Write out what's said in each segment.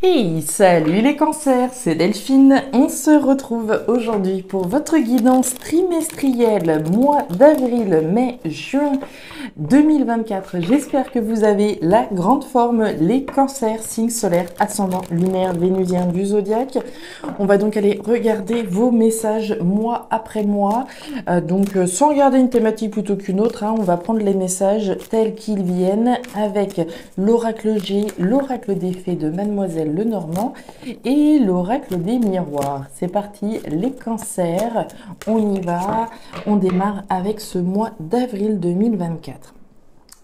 Hey, salut les cancers, c'est Delphine. On se retrouve aujourd'hui pour votre guidance trimestrielle mois d'avril, mai, juin 2024. J'espère que vous avez la grande forme, les cancers, signes solaires, ascendant lunaire, vénusien du zodiaque. On va donc aller regarder vos messages mois après mois. Sans regarder une thématique plutôt qu'une autre, on va prendre les messages tels qu'ils viennent avec l'oracle G, l'oracle des fées de Mademoiselle Lenormand et l'oracle des miroirs. C'est parti, les cancers, on y va, on démarre avec ce mois d'avril 2024.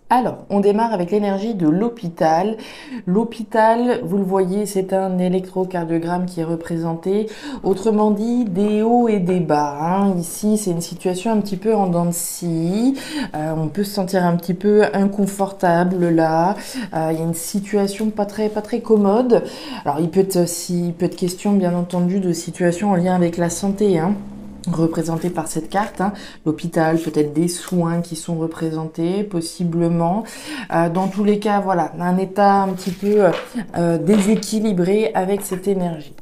Alors, on démarre avec l'énergie de l'hôpital. L'hôpital, vous le voyez, c'est un électrocardiogramme qui est représenté. Autrement dit, des hauts et des bas. Ici, c'est une situation un petit peu en dents de scie. On peut se sentir un petit peu inconfortable là. Il y a une situation pas très commode. Alors, il peut être question, bien entendu, de situations en lien avec la santé, représenté par cette carte, l'hôpital, peut-être des soins qui sont représentés, possiblement. Dans tous les cas, voilà, un état un petit peu déséquilibré avec cette énergie.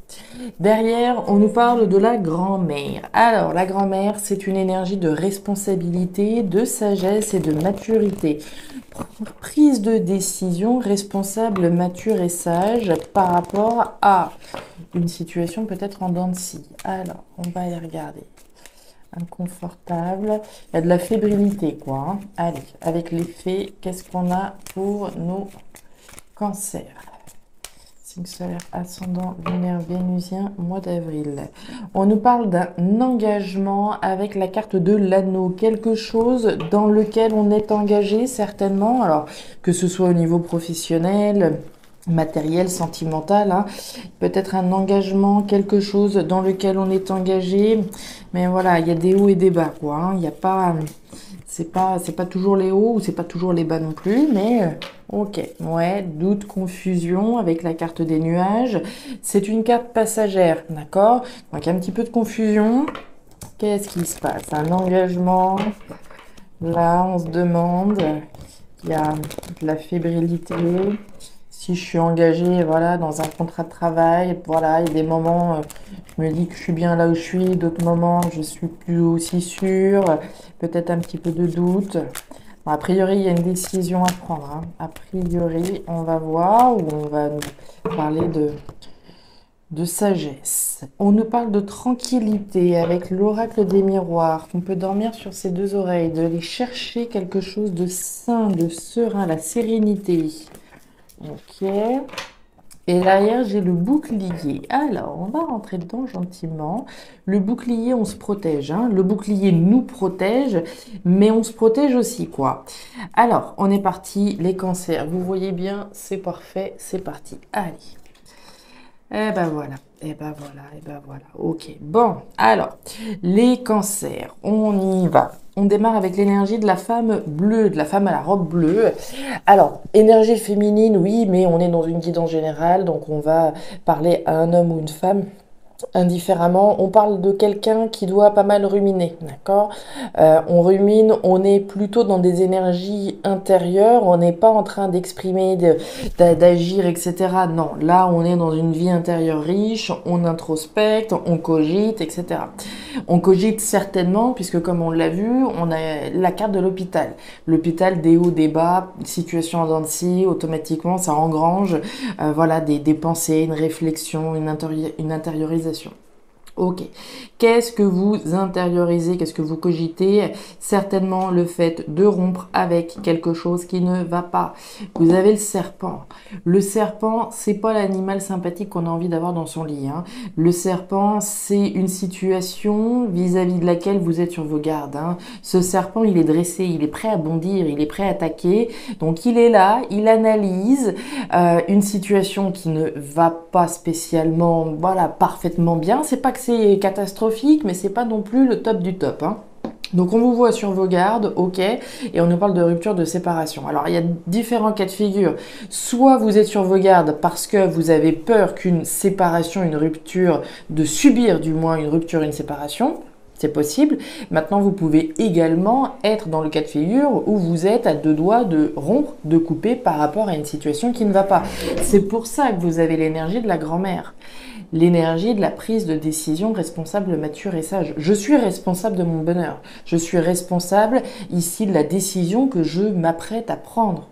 Derrière, on nous parle de la grand-mère. Alors, la grand-mère, c'est une énergie de responsabilité, de sagesse et de maturité. Prise de décision responsable, mature et sage par rapport à une situation peut-être en dents de scie. Alors, on va y regarder. Inconfortable. Il y a de la fébrilité, quoi. Allez, avec les fées, qu'est-ce qu'on a pour nos cancers? Signe solaire, ascendant, lunaire, vénusien, mois d'avril. On nous parle d'un engagement avec la carte de l'anneau. Quelque chose dans lequel on est engagé, certainement. Alors, que ce soit au niveau professionnel, matériel, sentimental, peut-être un engagement, quelque chose dans lequel on est engagé, mais voilà, il y a des hauts et des bas, quoi, il y a pas, c'est pas toujours les hauts ou c'est pas toujours les bas non plus, mais ok, ouais, doute, confusion avec la carte des nuages, c'est une carte passagère, d'accord, donc un petit peu de confusion. Qu'est-ce qui se passe? Un engagement, là on se demande, il y a de la fébrilité. Si je suis engagée, voilà, dans un contrat de travail, voilà, il y a des moments, je me dis que je suis bien là où je suis, d'autres moments, je suis plus aussi sûre, peut-être un petit peu de doute. Bon, a priori, il y a une décision à prendre. A priori, on va voir, ou on va nous parler de sagesse. On nous parle de tranquillité avec l'oracle des miroirs, qu'on peut dormir sur ses deux oreilles, de aller chercher quelque chose de sain, de serein, la sérénité. Ok. Et derrière, j'ai le bouclier. Alors, on va rentrer dedans gentiment. Le bouclier, on se protège. Le bouclier nous protège, mais on se protège aussi, quoi. Alors, on est parti, les cancers. Vous voyez bien, c'est parfait, c'est parti. Allez. Eh ben voilà, eh ben voilà, eh ben voilà. Ok, bon, alors, les cancers, on y va. On démarre avec l'énergie de la femme bleue, de la femme à la robe bleue. Alors, énergie féminine, oui, mais on est dans une guidance générale, donc on va parler à un homme ou une femme indifféremment. On parle de quelqu'un qui doit pas mal ruminer, d'accord? On rumine, on est plutôt dans des énergies intérieures, on n'est pas en train d'exprimer, d'agir, etc. Non, là, on est dans une vie intérieure riche, on introspecte, on cogite, etc. On cogite certainement, puisque comme on l'a vu, on a la carte de l'hôpital. L'hôpital, des hauts, des bas, situation en dents de scie, automatiquement, ça engrange, voilà, des pensées, une réflexion, une intériorisation. Ok. Qu'est-ce que vous intériorisez? Qu'est-ce que vous cogitez? Certainement le fait de rompre avec quelque chose qui ne va pas. Vous avez le serpent. Le serpent, c'est pas l'animal sympathique qu'on a envie d'avoir dans son lit. Le serpent, c'est une situation vis-à-vis de laquelle vous êtes sur vos gardes. Ce serpent, il est dressé, il est prêt à bondir, il est prêt à attaquer. Donc il est là, il analyse une situation qui ne va pas spécialement, voilà, parfaitement bien. C'est pas que c'est catastrophique, mais c'est pas non plus le top du top. Donc on vous voit sur vos gardes, ok, et on nous parle de rupture de séparation. Alors il y a différents cas de figure. Soit vous êtes sur vos gardes parce que vous avez peur qu'une séparation, une rupture, de subir du moins une rupture, une séparation. C'est possible. Maintenant, vous pouvez également être dans le cas de figure où vous êtes à deux doigts de rompre, de couper par rapport à une situation qui ne va pas. C'est pour ça que vous avez l'énergie de la grand-mère. L'énergie de la prise de décision responsable, mature et sage. Je suis responsable de mon bonheur. Je suis responsable ici de la décision que je m'apprête à prendre.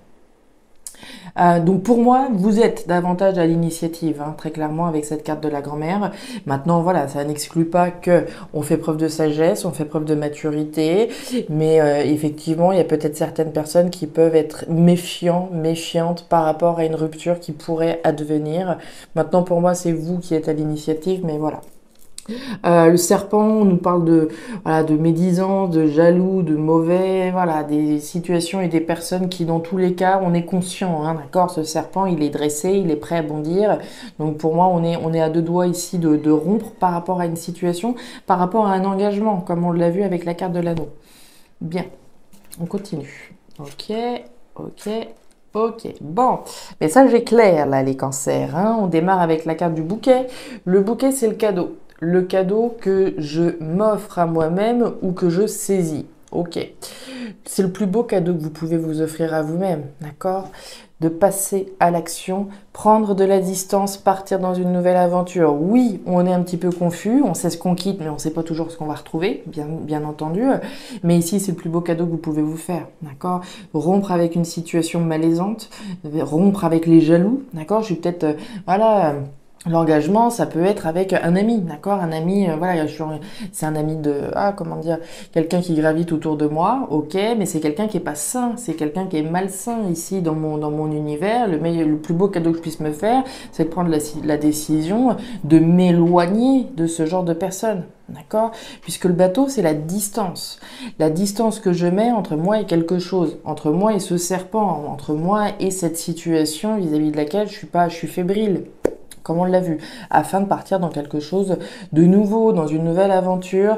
Donc pour moi, vous êtes davantage à l'initiative, hein, très clairement avec cette carte de la grand-mère. Maintenant, voilà, ça n'exclut pas que on fait preuve de sagesse, on fait preuve de maturité, mais effectivement, il y a peut-être certaines personnes qui peuvent être méfiantes par rapport à une rupture qui pourrait advenir. Maintenant, pour moi, c'est vous qui êtes à l'initiative, mais voilà. Le serpent, on nous parle de médisants, de jaloux, de mauvais, voilà, des situations et des personnes qui, dans tous les cas, on est conscient, hein, d'accord. Ce serpent, il est dressé, il est prêt à bondir. Donc pour moi, on est à deux doigts ici de rompre par rapport à une situation, par rapport à un engagement, comme on l'a vu avec la carte de l'anneau. Bien, on continue. Ok, bon, message est clair là, les cancers, hein. On démarre avec la carte du bouquet. Le bouquet, c'est le cadeau. Le cadeau que je m'offre à moi-même ou que je saisis. Ok, c'est le plus beau cadeau que vous pouvez vous offrir à vous-même, d'accord? De passer à l'action, prendre de la distance, partir dans une nouvelle aventure. Oui, on est un petit peu confus, on sait ce qu'on quitte, mais on ne sait pas toujours ce qu'on va retrouver, bien entendu. Mais ici, c'est le plus beau cadeau que vous pouvez vous faire, d'accord? Rompre avec une situation malaisante, rompre avec les jaloux, d'accord? Je suis peut-être, voilà... L'engagement, ça peut être avec un ami, d'accord? Un ami, voilà, c'est un ami comment dire, quelqu'un qui gravite autour de moi, ok, mais c'est quelqu'un qui est pas sain, c'est quelqu'un qui est malsain ici dans mon univers. Le plus beau cadeau que je puisse me faire, c'est de prendre la décision de m'éloigner de ce genre de personnes, d'accord? Puisque le bateau, c'est la distance que je mets entre moi et quelque chose, entre moi et ce serpent, entre moi et cette situation vis-à-vis de laquelle je suis fébrile, comme on l'a vu, afin de partir dans quelque chose de nouveau, dans une nouvelle aventure.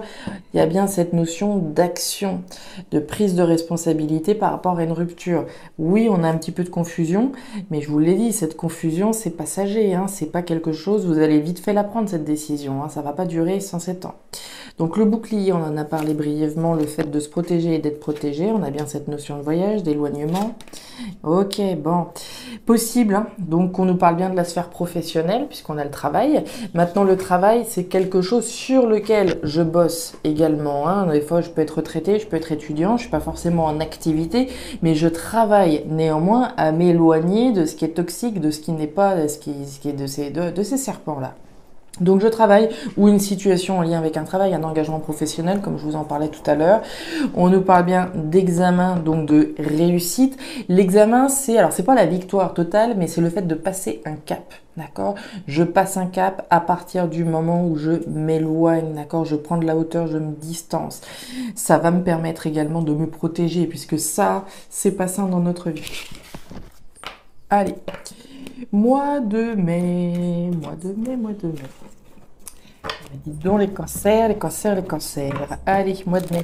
Il y a bien cette notion d'action, de prise de responsabilité par rapport à une rupture. Oui, on a un petit peu de confusion, mais je vous l'ai dit, cette confusion, c'est passager, hein, c'est pas quelque chose, vous allez vite fait la prendre cette décision, hein, ça va pas durer 107 ans. Donc le bouclier, on en a parlé brièvement, le fait de se protéger et d'être protégé, on a bien cette notion de voyage, d'éloignement. Ok, bon, possible, hein. Donc on nous parle bien de la sphère professionnelle, puisqu'on a le travail. Maintenant, le travail, c'est quelque chose sur lequel je bosse également, hein. Des fois, je peux être retraité, je peux être étudiant, je suis pas forcément en activité, mais je travaille néanmoins à m'éloigner de ce qui est toxique, de ce qui n'est pas, de ce qui est de ces serpents-là. Donc je travaille, ou une situation en lien avec un travail, un engagement professionnel, comme je vous en parlais tout à l'heure. On nous parle bien d'examen, donc de réussite. L'examen, alors c'est pas la victoire totale, mais c'est le fait de passer un cap, d'accord? Je passe un cap à partir du moment où je m'éloigne, d'accord? Je prends de la hauteur, je me distance. Ça va me permettre également de me protéger, puisque ça, c'est pas sain dans notre vie. Allez. Mois de mai. Dis donc les cancers. Allez, mois de mai.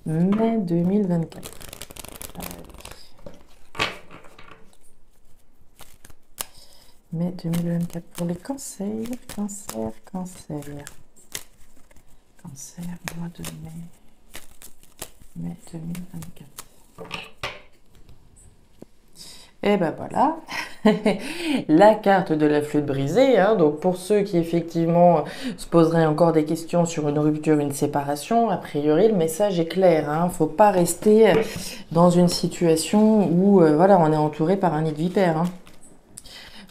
Mai 2024. Mai 2024 pour les cancers. Cancer, mois de mai. Mai 2024. Et ben voilà, la carte de la flûte brisée, hein. Donc pour ceux qui effectivement se poseraient encore des questions sur une rupture, une séparation, a priori le message est clair, hein. Faut pas rester dans une situation où voilà, on est entouré par un nid de vipères, hein.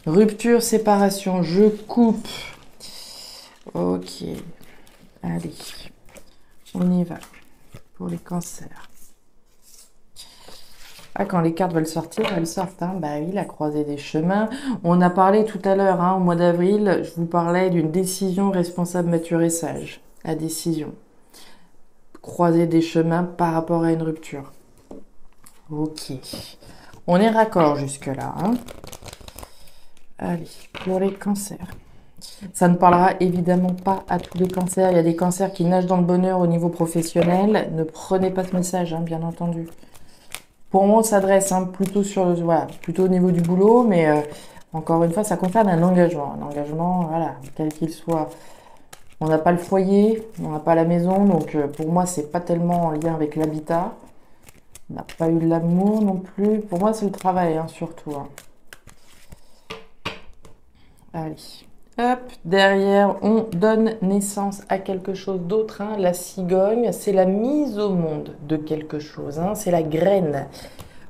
Rupture, séparation, je coupe. Ok, allez, on y va pour les cancers. Ah, quand les cartes veulent sortir, elles sortent, hein. Bah oui, la croisée des chemins. On a parlé tout à l'heure, hein, au mois d'avril, je vous parlais d'une décision responsable, mature et sage. La décision. Croisée des chemins par rapport à une rupture. Ok. On est raccord jusque-là, hein. Allez, pour les cancers. Ça ne parlera évidemment pas à tous les cancers. Il y a des cancers qui nagent dans le bonheur au niveau professionnel. Ne prenez pas ce message, hein, bien entendu. Pour moi, on s'adresse plutôt plutôt au niveau du boulot, mais Encore une fois, ça concerne un engagement. Un engagement, voilà, quel qu'il soit. On n'a pas le foyer, on n'a pas la maison, donc pour moi, c'est pas tellement en lien avec l'habitat. On n'a pas eu de l'amour non plus. Pour moi, c'est le travail, hein, surtout. Hein. Allez. Hop, derrière, on donne naissance à quelque chose d'autre. Hein. La cigogne, c'est la mise au monde de quelque chose. Hein. C'est la graine.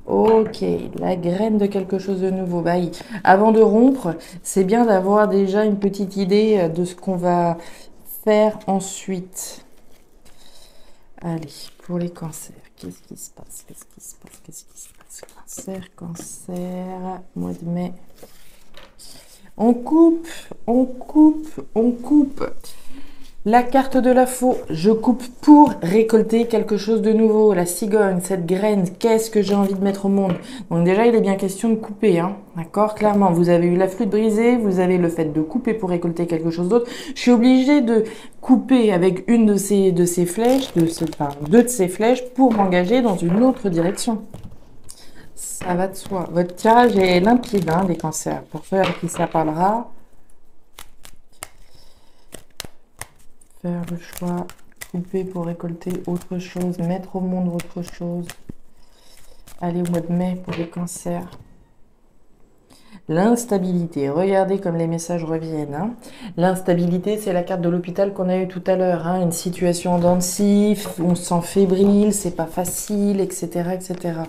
Ok, la graine de quelque chose de nouveau. Bah, avant de rompre, c'est bien d'avoir déjà une petite idée de ce qu'on va faire ensuite. Allez, pour les cancers, qu'est-ce qui se passe? Qu'est-ce qui se passe? Qu'est-ce qui se passe? Cancer, cancer, mois de mai. On coupe, on coupe, on coupe. La carte de la faux, je coupe pour récolter quelque chose de nouveau. La cigogne, cette graine, qu'est-ce que j'ai envie de mettre au monde? Donc déjà, il est bien question de couper, hein, d'accord? Clairement, vous avez eu la flûte brisée, vous avez le fait de couper pour récolter quelque chose d'autre. Je suis obligée de couper avec une de ces flèches, deux de ces flèches, pour m'engager dans une autre direction. Ça va de soi. Votre tirage est limpide, hein, des cancers. Pour ceux à qui ça parlera, faire le choix, couper pour récolter autre chose, mettre au monde autre chose. Allez au mois de mai pour les cancers. L'instabilité, regardez comme les messages reviennent. Hein. L'instabilité, c'est la carte de l'hôpital qu'on a eu tout à l'heure. Hein. Une situation en dents de scie, on se sent fébrile, c'est pas facile, etc., etc.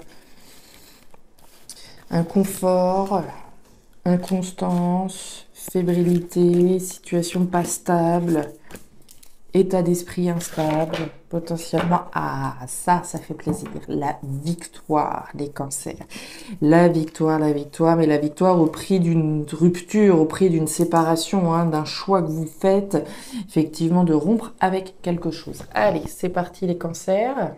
Inconfort, inconstance, fébrilité, situation pas stable. État d'esprit instable, potentiellement, ah, ça fait plaisir. La victoire des cancers. La victoire, mais la victoire au prix d'une rupture, au prix d'une séparation, hein, d'un choix que vous faites, effectivement, de rompre avec quelque chose. Allez, c'est parti les cancers.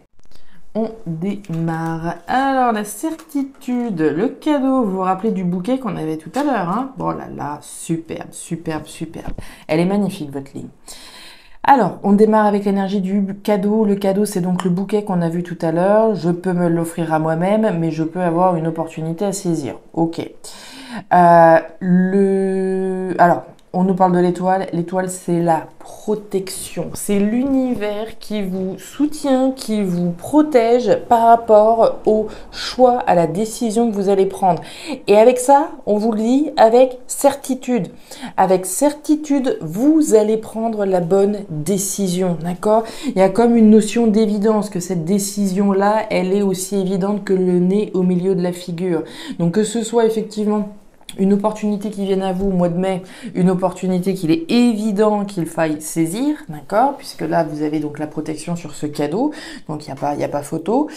On démarre. Alors, la certitude, le cadeau, vous vous rappelez du bouquet qu'on avait tout à l'heure, hein? Oh là là, superbe, superbe, superbe. Elle est magnifique, votre ligne. Alors, on démarre avec l'énergie du cadeau. Le cadeau, c'est donc le bouquet qu'on a vu tout à l'heure. Je peux me l'offrir à moi-même, mais je peux avoir une opportunité à saisir. Ok. Alors, on nous parle de l'étoile. L'étoile, c'est la protection. C'est l'univers qui vous soutient, qui vous protège par rapport au choix, à la décision que vous allez prendre. Et avec ça, on vous le dit avec certitude. Avec certitude, vous allez prendre la bonne décision, d'accord? Il y a comme une notion d'évidence que cette décision-là, elle est aussi évidente que le nez au milieu de la figure. Donc que ce soit effectivement une opportunité qui vienne à vous au mois de mai, une opportunité qu'il est évident qu'il faille saisir, d'accord? Puisque là, vous avez donc la protection sur ce cadeau, donc il n'y a pas photo.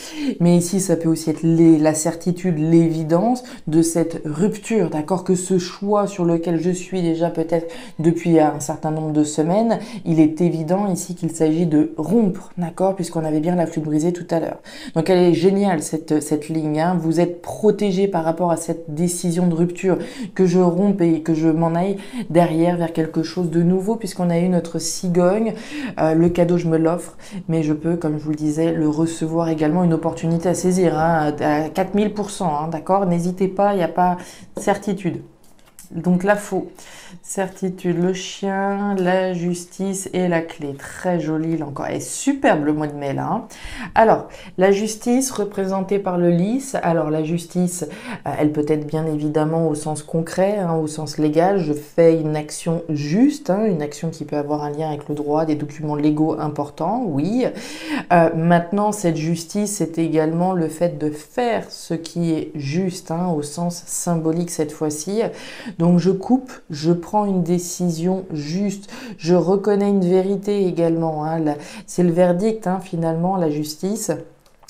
Mais ici, ça peut aussi être la certitude, l'évidence de cette rupture, d'accord? Que ce choix sur lequel je suis déjà peut-être depuis un certain nombre de semaines, il est évident ici qu'il s'agit de rompre, d'accord? Puisqu'on avait bien la flûte brisée tout à l'heure. Donc elle est géniale, cette ligne, hein? Vous êtes protégé par rapport à cette décision de rupture, que je rompe et que je m'en aille derrière vers quelque chose de nouveau, puisqu'on a eu notre cigogne. Le cadeau, je me l'offre, mais je peux, comme je vous le disais, le recevoir également, une opportunité à saisir, hein, à 4000%, hein, d'accord? N'hésitez pas, il n'y a pas certitude. Donc la faux, certitude, le chien, la justice et la clé. Très joli là encore. Et superbe le mois de mai là. Hein. Alors, la justice représentée par le lys. Alors la justice, elle peut être bien évidemment au sens concret, hein, au sens légal. Je fais une action juste, hein, une action qui peut avoir un lien avec le droit, des documents légaux importants, oui. Maintenant, cette justice, c'est également le fait de faire ce qui est juste, hein, au sens symbolique cette fois-ci. Donc je coupe, je prends une décision juste, je reconnais une vérité également. Hein. C'est le verdict, hein, finalement, la justice.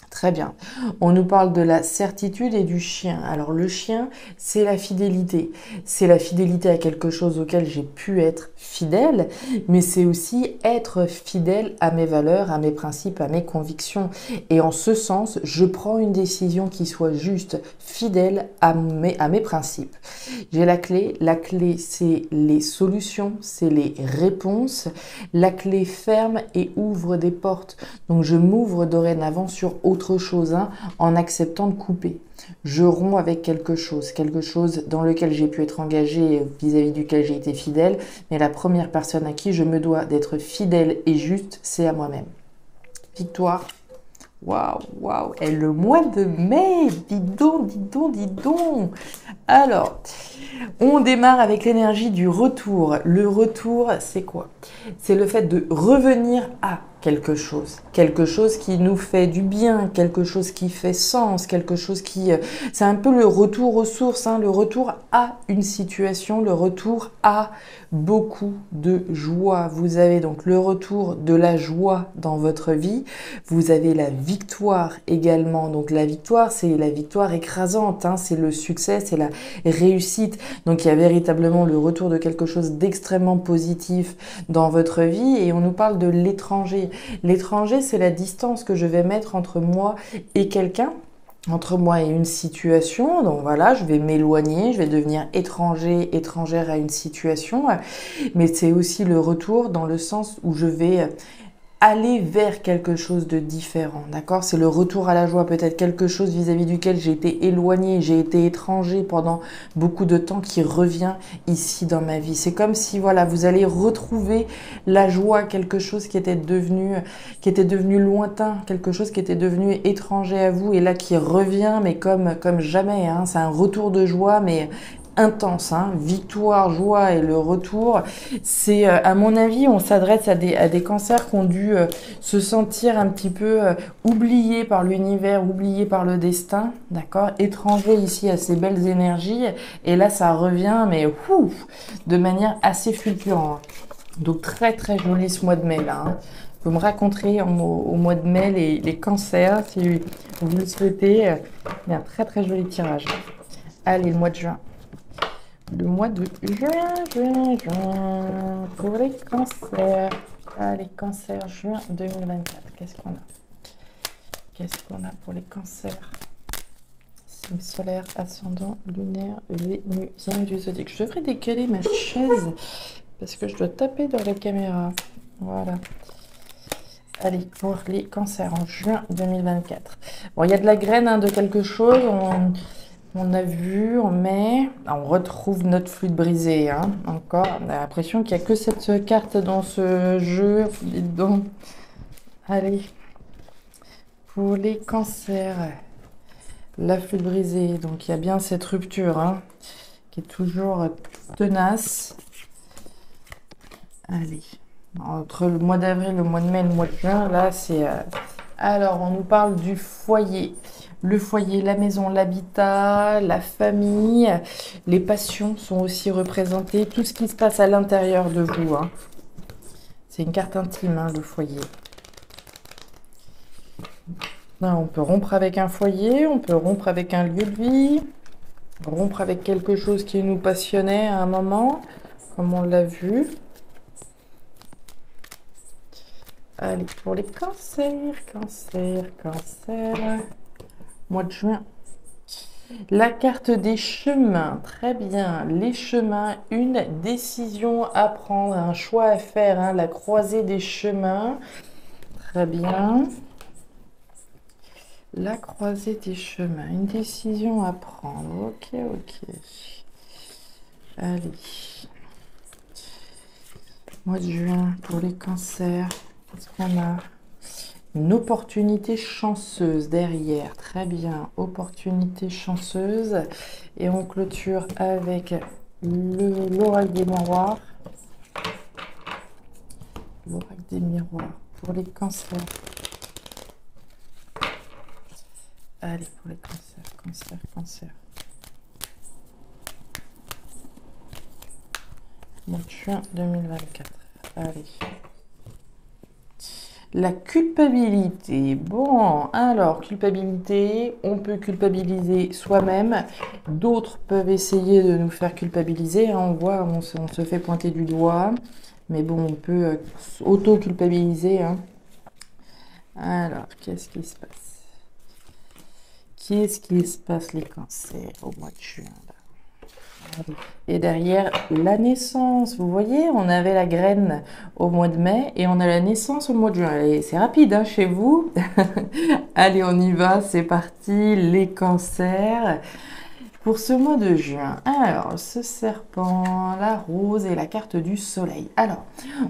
Très bien. On nous parle de la certitude et du chien. Alors le chien, c'est la fidélité. C'est la fidélité à quelque chose auquel j'ai pu être fidèle, mais c'est aussi être fidèle à mes valeurs, à mes principes, à mes convictions. Et en ce sens, je prends une décision qui soit juste, fidèle à mes principes. J'ai la clé. La clé, c'est les solutions, c'est les réponses. La clé ferme et ouvre des portes. Donc, je m'ouvre dorénavant sur autre chose, hein, en acceptant de couper. Je romps avec quelque chose dans lequel j'ai pu être engagée, vis-à-vis duquel j'ai été fidèle. Mais la première personne à qui je me dois d'être fidèle et juste, c'est à moi-même. Victoire. Waouh, waouh. Et le mois de mai, dis donc, dis donc, dis donc. Alors, on démarre avec l'énergie du retour. Le retour, c'est quoi? C'est le fait de revenir à quelque chose qui nous fait du bien, quelque chose qui fait sens, quelque chose qui... c'est un peu le retour aux sources, hein, le retour à une situation, le retour à beaucoup de joie. Vous avez donc le retour de la joie dans votre vie, vous avez la victoire également. Donc la victoire, c'est la victoire écrasante, hein, c'est le succès, c'est la réussite. Donc il y a véritablement le retour de quelque chose d'extrêmement positif dans votre vie et on nous parle de l'étranger. L'étranger, c'est la distance que je vais mettre entre moi et quelqu'un, entre moi et une situation. Donc voilà, je vais m'éloigner, je vais devenir étranger, étrangère à une situation. Mais c'est aussi le retour dans le sens où je vais aller vers quelque chose de différent, d'accord? C'est le retour à la joie, peut-être quelque chose vis-à-vis duquel j'ai été éloigné, j'ai été étranger pendant beaucoup de temps qui revient ici dans ma vie. C'est comme si, voilà, vous allez retrouver la joie, quelque chose qui était devenu lointain, quelque chose qui était devenu étranger à vous et là qui revient, mais comme jamais, hein. C'est un retour de joie, mais intense, hein. Victoire, joie et le retour. C'est, à mon avis, on s'adresse à des cancers qui ont dû se sentir un petit peu oubliés par l'univers, oubliés par le destin, d'accord, étrangers ici à ces belles énergies. Et là, ça revient, mais de manière assez fulgurante. Donc très très joli ce mois de mai là, hein. Vous me raconterez au mois de mai les cancers si vous le souhaitez. Il y a un très très joli tirage. Allez, le mois de juin. Le mois de juin, pour les cancers. Allez, cancer, juin 2024. Qu'est-ce qu'on a? Qu'est-ce qu'on a pour les cancers? Signe solaire, ascendant, lunaire, vénusien du zodiaque. Je devrais décaler ma chaise parce que je dois taper dans la caméra. Voilà. Allez, pour les cancers en juin 2024. Bon, il y a de la graine, hein, de quelque chose. On a vu, on met, on retrouve notre flûte brisée, hein, encore. On a l'impression qu'il n'y a que cette carte dans ce jeu. Dites donc. Allez, pour les cancers, la flûte brisée. Donc il y a bien cette rupture, hein, qui est toujours tenace. Allez, entre le mois d'avril, le mois de mai et le mois de juin, là c'est... Alors, on nous parle du foyer. Le foyer, la maison, l'habitat, la famille, les passions sont aussi représentées, tout ce qui se passe à l'intérieur de vous, hein. C'est une carte intime, hein, le foyer. Là, on peut rompre avec un foyer, on peut rompre avec un lieu de vie, rompre avec quelque chose qui nous passionnait à un moment, comme on l'a vu. Allez, pour les cancers, mois de juin. La carte des chemins, très bien. Les chemins, une décision à prendre, un choix à faire, hein, la croisée des chemins. Très bien. La croisée des chemins, une décision à prendre. Ok, ok. Allez. Mois de juin pour les cancers. Qu'est-ce qu'on a? Une opportunité chanceuse derrière. Très bien. Opportunité chanceuse. Et on clôture avec l'oracle des miroirs. L'oracle des miroirs pour les cancers. Allez, pour les cancers, cancer. Mois de juin 2024. Allez. La culpabilité. Bon, alors, culpabilité, on peut culpabiliser soi-même. D'autres peuvent essayer de nous faire culpabiliser, hein. On voit, on se fait pointer du doigt. Mais bon, on peut auto-culpabiliser, hein. Alors, qu'est-ce qui se passe? Qu'est-ce qui se passe les cancers au mois de juin là? Et derrière, la naissance. Vous voyez, on avait la graine au mois de mai et on a la naissance au mois de juin. Allez, c'est rapide hein, chez vous. Allez, on y va, c'est parti. Les cancers. Pour ce mois de juin, alors ce serpent, la rose et la carte du soleil. Alors,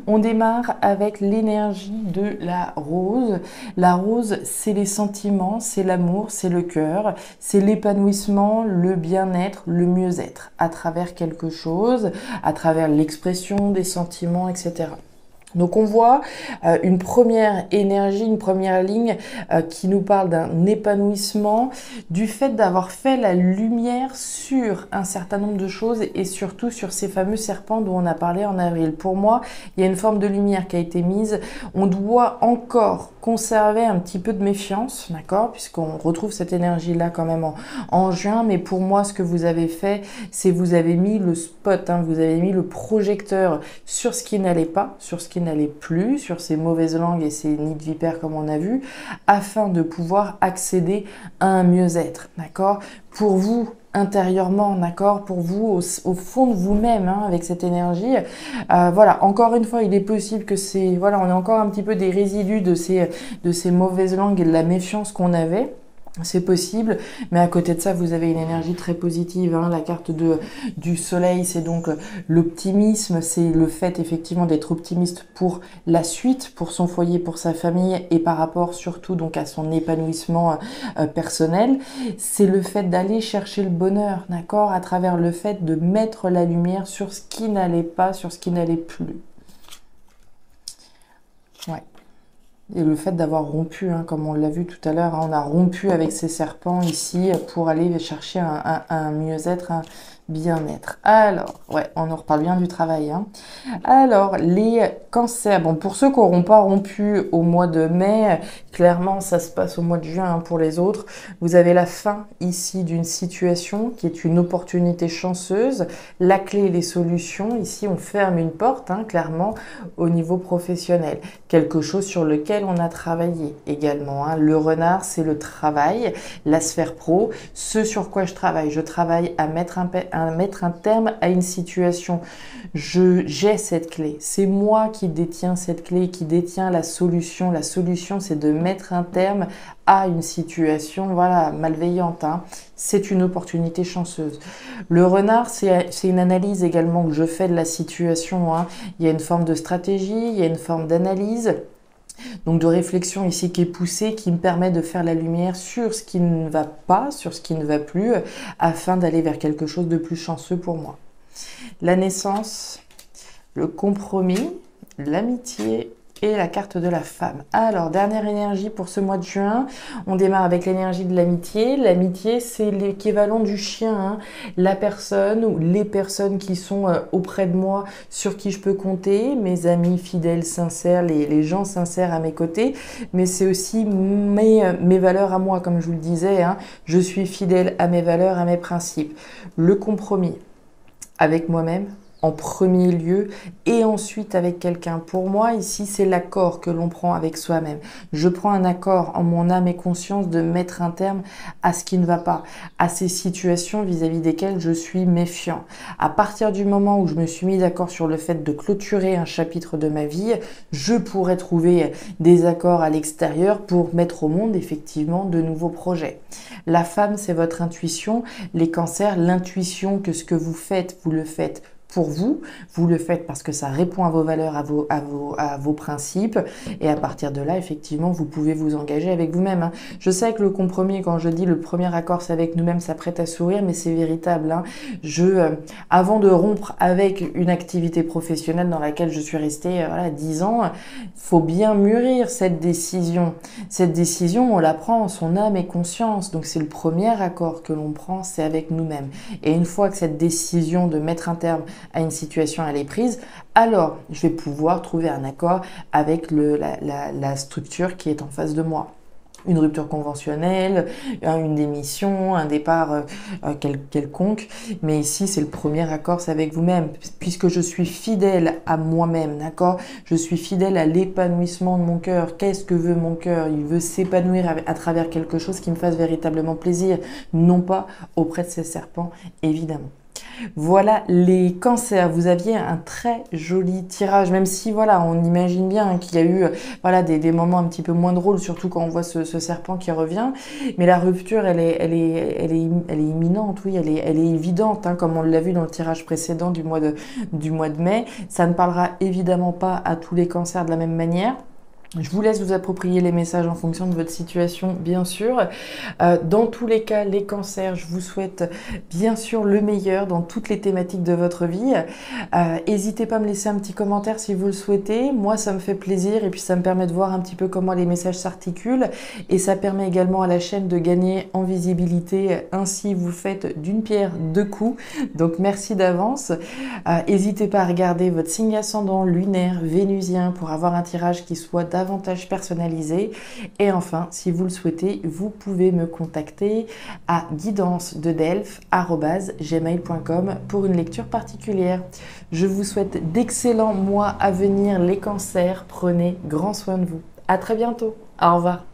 on démarre avec l'énergie de la rose. La rose, c'est les sentiments, c'est l'amour, c'est le cœur, c'est l'épanouissement, le bien-être, le mieux-être à travers quelque chose, à travers l'expression des sentiments, etc. Donc on voit une première énergie, une première ligne qui nous parle d'un épanouissement, du fait d'avoir fait la lumière sur un certain nombre de choses et surtout sur ces fameux serpents dont on a parlé en avril. Pour moi, il y a une forme de lumière qui a été mise. On doit encore conserver un petit peu de méfiance, d'accord, puisqu'on retrouve cette énergie-là quand même en juin. Mais pour moi, ce que vous avez fait, c'est vous avez mis le spot, hein, vous avez mis le projecteur sur ce qui n'allait pas, sur ce qui n'allait plus, sur ces mauvaises langues et ces nids de vipères comme on a vu, afin de pouvoir accéder à un mieux-être, d'accord? Pour vous, intérieurement, d'accord, pour vous, au fond de vous-même, hein, avec cette énergie. Voilà, encore une fois, il est possible que c'est, voilà, on a encore un petit peu des résidus de ces mauvaises langues et de la méfiance qu'on avait. C'est possible, mais à côté de ça, vous avez une énergie très positive. Hein. La carte du soleil, c'est donc l'optimisme, c'est le fait effectivement d'être optimiste pour la suite, pour son foyer, pour sa famille et par rapport surtout donc à son épanouissement personnel. C'est le fait d'aller chercher le bonheur, d'accord, à travers le fait de mettre la lumière sur ce qui n'allait pas, sur ce qui n'allait plus. Ouais. Et le fait d'avoir rompu, hein, comme on l'a vu tout à l'heure, hein, on a rompu avec ces serpents ici pour aller chercher un mieux-être, un bien-être. Alors, ouais, on en reparle bien du travail. Hein. Alors, les cancers. Bon, pour ceux qui n'auront pas rompu au mois de mai, clairement, ça se passe au mois de juin hein, pour les autres. Vous avez la fin ici d'une situation qui est une opportunité chanceuse. La clé et les solutions. Ici, on ferme une porte, hein, clairement, au niveau professionnel. Quelque chose sur lequel on a travaillé également. Hein. Le renard, c'est le travail, la sphère pro. Ce sur quoi je travaille à mettre un terme à une situation. J'ai cette clé. C'est moi qui détiens cette clé, qui détient la solution. La solution, c'est de mettre un terme à une situation voilà, malveillante. Hein. C'est une opportunité chanceuse. Le renard, c'est une analyse également que je fais de la situation. Hein. Il y a une forme de stratégie, il y a une forme d'analyse. Donc de réflexion ici qui est poussée, qui me permet de faire la lumière sur ce qui ne va pas, sur ce qui ne va plus, afin d'aller vers quelque chose de plus chanceux pour moi. La naissance, le compromis, l'amitié et la carte de la femme. Alors, dernière énergie pour ce mois de juin. On démarre avec l'énergie de l'amitié. L'amitié, c'est l'équivalent du chien. Hein. La personne ou les personnes qui sont auprès de moi, sur qui je peux compter, mes amis fidèles, sincères, les gens sincères à mes côtés. Mais c'est aussi mes valeurs à moi, comme je vous le disais. Hein. Je suis fidèle à mes valeurs, à mes principes. Le compromis avec moi-même, en premier lieu et ensuite avec quelqu'un. Pour moi, ici, c'est l'accord que l'on prend avec soi-même. Je prends un accord en mon âme et conscience de mettre un terme à ce qui ne va pas, à ces situations vis-à-vis desquelles je suis méfiant. À partir du moment où je me suis mis d'accord sur le fait de clôturer un chapitre de ma vie, je pourrais trouver des accords à l'extérieur pour mettre au monde effectivement de nouveaux projets. La femme, c'est votre intuition. Les cancers, l'intuition que ce que vous le faites pour vous, vous le faites parce que ça répond à vos valeurs, à vos principes, et à partir de là, effectivement, vous pouvez vous engager avec vous-même. Hein. Je sais que le compromis, quand je dis le premier accord, c'est avec nous-mêmes, ça prête à sourire, mais c'est véritable. Hein. Avant de rompre avec une activité professionnelle dans laquelle je suis restée 10 ans, faut bien mûrir cette décision. Cette décision, on la prend en son âme et conscience, donc c'est le premier accord que l'on prend, c'est avec nous-mêmes. Et une fois que cette décision de mettre un terme à une situation elle est prise, alors je vais pouvoir trouver un accord avec la structure qui est en face de moi. Une rupture conventionnelle, une démission, un départ quelconque. Mais ici, c'est le premier accord, c'est avec vous-même. Puisque je suis fidèle à moi-même, d'accord? Je suis fidèle à l'épanouissement de mon cœur. Qu'est-ce que veut mon cœur? Il veut s'épanouir à travers quelque chose qui me fasse véritablement plaisir, non pas auprès de ces serpents, évidemment. Voilà les cancers, vous aviez un très joli tirage, même si voilà, on imagine bien hein, qu'il y a eu voilà, des moments un petit peu moins drôles, surtout quand on voit ce serpent qui revient. Mais la rupture, elle est imminente, oui, elle est évidente, hein, comme on l'a vu dans le tirage précédent du mois de mai. Ça ne parlera évidemment pas à tous les cancers de la même manière. Je vous laisse vous approprier les messages en fonction de votre situation, bien sûr. Dans tous les cas, les cancers, je vous souhaite bien sûr le meilleur dans toutes les thématiques de votre vie. N'hésitez pas à me laisser un petit commentaire si vous le souhaitez. Moi, ça me fait plaisir et puis ça me permet de voir un petit peu comment les messages s'articulent. Et ça permet également à la chaîne de gagner en visibilité. Ainsi, vous faites d'une pierre deux coups. Donc, merci d'avance. N'hésitez pas à regarder votre signe ascendant lunaire, vénusien pour avoir un tirage qui soit davantage personnalisé. Et enfin, si vous le souhaitez, vous pouvez me contacter à guidancededelphes@gmail.com pour une lecture particulière. Je vous souhaite d'excellents mois à venir, les cancers. Prenez grand soin de vous. À très bientôt. Au revoir.